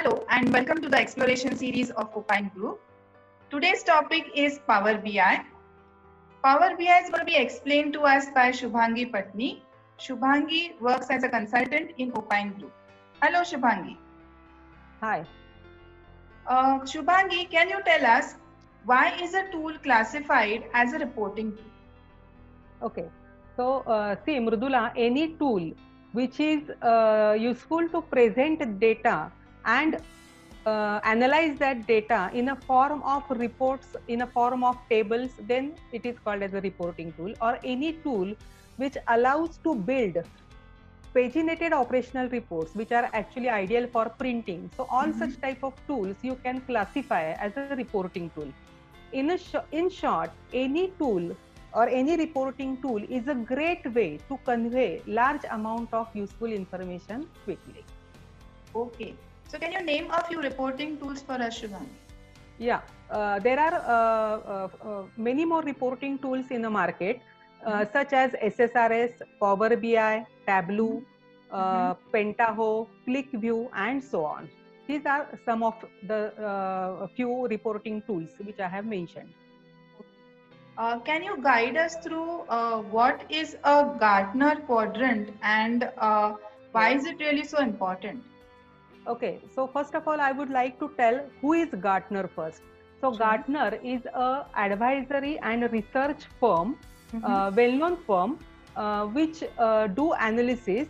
Hello and welcome to the exploration series of Opine Group. Today's topic is Power BI. Power BI is going to be explained to us by Shubhangi Patni. Shubhangi works as a consultant in Opine Group. Hello Shubhangi. Hi. Shubhangi, can you tell us why is a tool classified as a reporting tool? Okay. So, see, Mrudula, any tool which is useful to present data and analyze that data in a form of reports, in a form of tables, then it is called as a reporting tool, or any tool which allows to build paginated operational reports which are actually ideal for printing. So all such type of tools you can classify as a reporting tool. In short, any tool or any reporting tool is a great way to convey large amount of useful information quickly. Okay. So can you name a few reporting tools for us, Shubhangi? Yeah, there are many more reporting tools in the market, such as SSRS, Power BI, Tableau, Pentaho, ClickView, and so on. These are some of the few reporting tools which I have mentioned. Can you guide us through what is a Gartner quadrant and why is it really so important? Okay, so first of all, I would like to tell who is Gartner first. So Gartner is a advisory and research firm, well-known firm, which do analysis,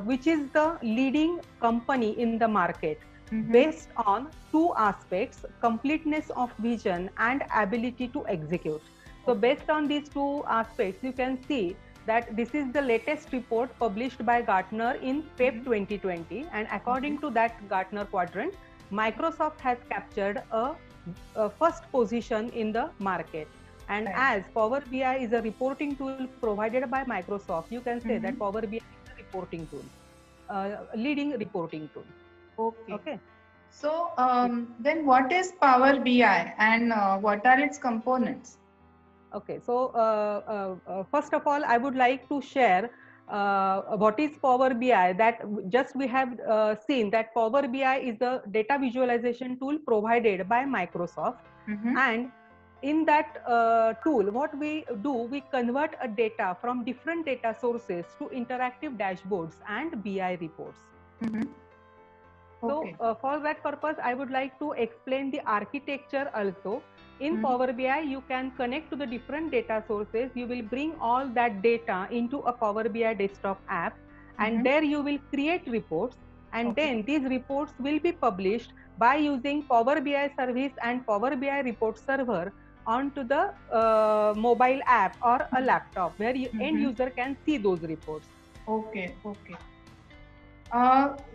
which is the leading company in the market based on two aspects: completeness of vision and ability to execute. So based on these two aspects, you can see that this is the latest report published by Gartner in Feb 2020, and according to that Gartner quadrant, Microsoft has captured a first position in the market. And as Power BI is a reporting tool provided by Microsoft, you can say that Power BI is a reporting tool, leading reporting tool. Okay. So then what is Power BI and what are its components? Okay, so first of all, I would like to share what is Power BI. That just we have seen that Power BI is the data visualization tool provided by Microsoft, and in that tool, what we do, we convert a data from different data sources to interactive dashboards and BI reports. So for that purpose, I would like to explain the architecture also. In Power BI, you can connect to the different data sources. You will bring all that data into a Power BI desktop app, and there you will create reports, and then these reports will be published by using Power BI service and Power BI report server onto the mobile app or a laptop where end user can see those reports. Okay.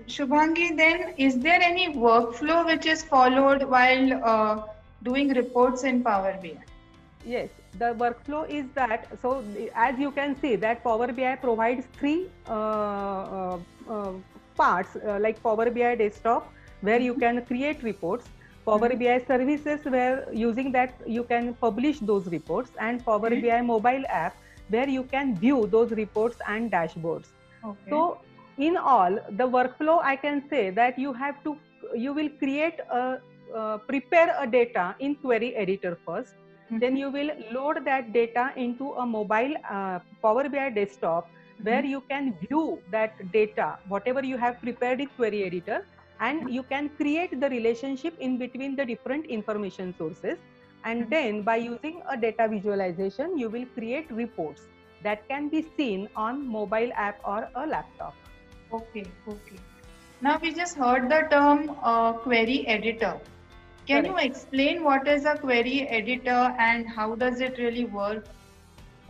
Shubhangi, then is there any workflow which is followed while doing reports in Power BI? Yes, the workflow is that, so as you can see that Power BI provides three parts like Power BI desktop where you can create reports, Power BI services where using that you can publish those reports, and Power BI mobile app where you can view those reports and dashboards. So in all, the workflow, I can say that you will create prepare a data in query editor first. Then you will load that data into a mobile Power BI desktop where you can view that data, whatever you have prepared in query editor, and you can create the relationship in between the different information sources. And then by using a data visualization, you will create reports that can be seen on mobile app or a laptop. Okay. Now we just heard the term query editor. Can you explain what is a query editor and how does it really work?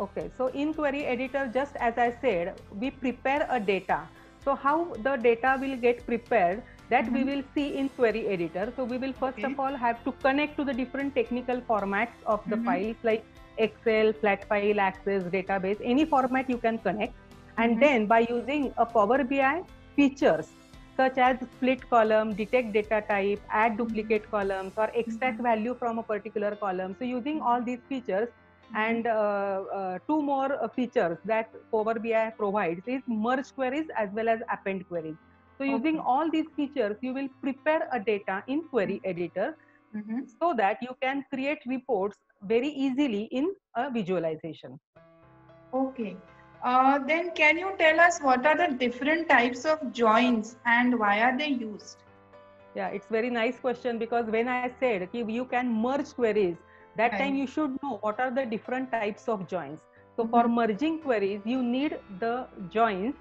Okay, so in query editor, just as I said, we prepare a data. So how the data will get prepared, that we will see in query editor. So we will first of all have to connect to the different technical formats of the files like Excel, flat file, Access, database, any format you can connect. And then by using a Power BI features such as split column, detect data type, add duplicate columns, or extract value from a particular column. So using all these features, and two more features that Power BI provides is merge queries as well as append queries. So using Okay. all these features, you will prepare a data in query editor so that you can create reports very easily in a visualization. Okay. Then can you tell us what are the different types of joins and why are they used? Yeah, it's very nice question, because when I said कि you can merge queries, that time Right. you should know what are the different types of joins. So for Mm-hmm. merging queries, you need the joins.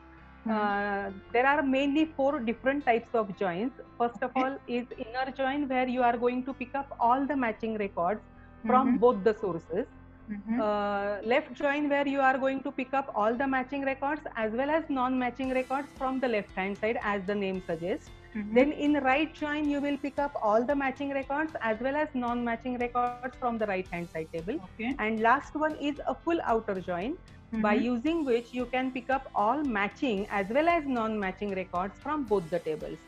There are mainly 4 different types of joins. First of Okay. all is inner join, where you are going to pick up all the matching records Mm-hmm. from both the sources. Mm-hmm. Left join, where you are going to pick up all the matching records as well as non-matching records from the left hand side, as the name suggests. Mm-hmm. Then in right join, you will pick up all the matching records as well as non-matching records from the right hand side table. Okay. And last one is a full outer join, by Mm-hmm. using which you can pick up all matching as well as non-matching records from both the tables.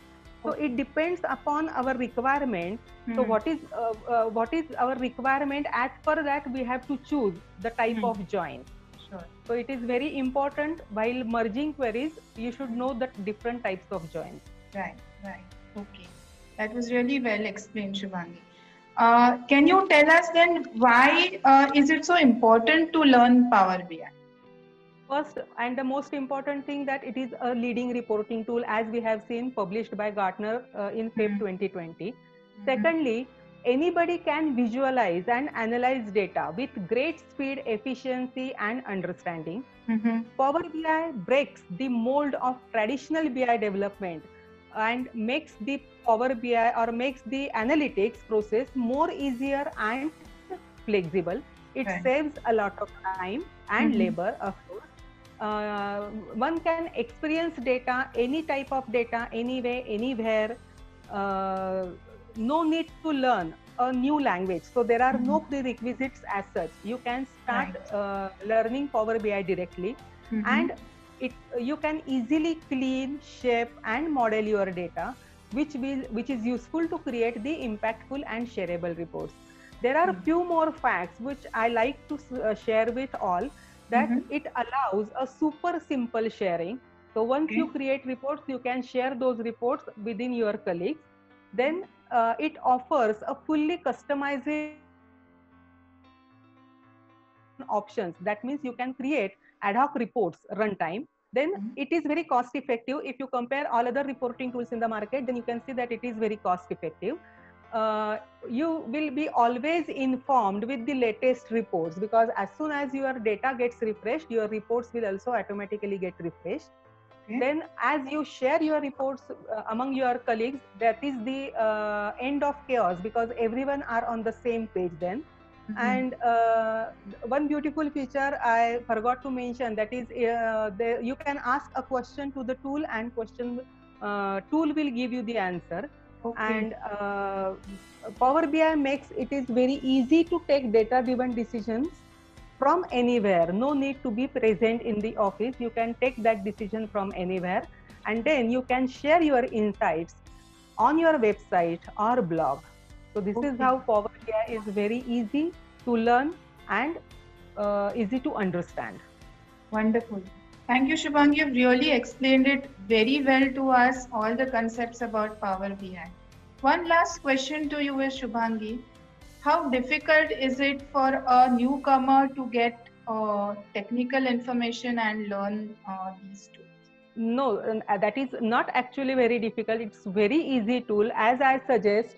So Okay. it depends upon our requirement. So Mm-hmm. what is our requirement? As per that, we have to choose the type Mm-hmm. of join. Sure. So it is very important while merging queries, you should know the different types of joins. Right. Right. Okay. That was really well explained, Shubhangi. Can you tell us then why is it so important to learn Power BI? First and the most important thing, that it is a leading reporting tool, as we have seen published by Gartner in Feb 2020. Mm-hmm. Secondly, anybody can visualize and analyze data with great speed, efficiency, and understanding. Mm-hmm. Power BI breaks the mold of traditional BI development and makes the Power BI, or makes the analytics process more easier and flexible. It Right. saves a lot of time and Mm-hmm. labor, of course. One can experience data, any type of data, anywhere, anywhere. No need to learn a new language. So there are no prerequisites as such. You can start Right. learning Power BI directly, Mm-hmm. and you can easily clean, shape, and model your data, which is useful to create the impactful and shareable reports. There are a few more facts which I like to share with all, that Mm-hmm. it allows a super simple sharing. So once you Okay. create reports, you can share those reports within your colleagues. Then it offers a fully customization options. That means you can create ad hoc reports runtime. Then it is very cost effective. If you compare all other reporting tools in the market, then you can see that it is very cost effective. You will be always informed with the latest reports, because as soon as your data gets refreshed, your reports will also automatically get refreshed. Then Okay. as you share your reports among your colleagues, that is the end of chaos, because everyone are on the same page then. Mm-hmm. And one beautiful feature I forgot to mention, that is you can ask a question to the tool, and tool will give you the answer. Okay. And Power BI makes it is very easy to take data driven decisions from anywhere. No need to be present in the office. You can take that decision from anywhere, and then you can share your insights on your website or blog. So this is Okay. how Power BI is very easy to learn and easy to understand. Wonderful. Thank you, Shubhangi. You've really explained it very well to us, all the concepts about Power BI. One last question to you is, Shubhangi, how difficult is it for a newcomer to get technical information and learn these tools? No, that is not actually very difficult. It's very easy tool. As I suggest,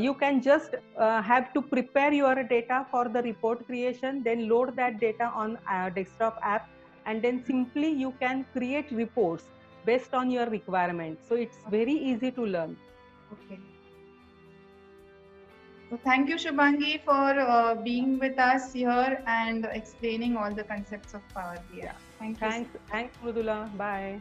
you can just have to prepare your data for the report creation, then load that data on a desktop app, and then simply you can create reports based on your requirement. So it's very easy to learn. Okay. So thank you, Shubhangi, for being with us here and explaining all the concepts of Power BI. Yeah. Thank you. Thanks, Mrudula. Bye.